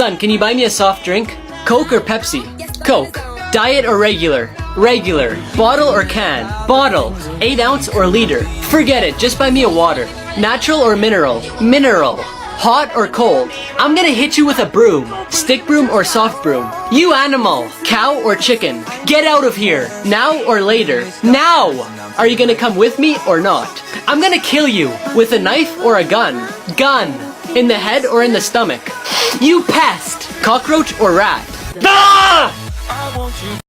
Son, can you buy me a soft drink? Coke or Pepsi? Coke. Diet or regular? Regular. Bottle or can? Bottle. 8 ounce or liter? Forget it, just buy me a water. Natural or mineral? Mineral. Hot or cold? I'm gonna hit you with a broom. Stick broom or soft broom? You animal. Cow or chicken? Get out of here. Now or later? Now! Are you gonna come with me or not? I'm gonna kill you. With a knife or a gun? Gun. In the head or in the stomach? You pest! Cockroach or rat? Ah!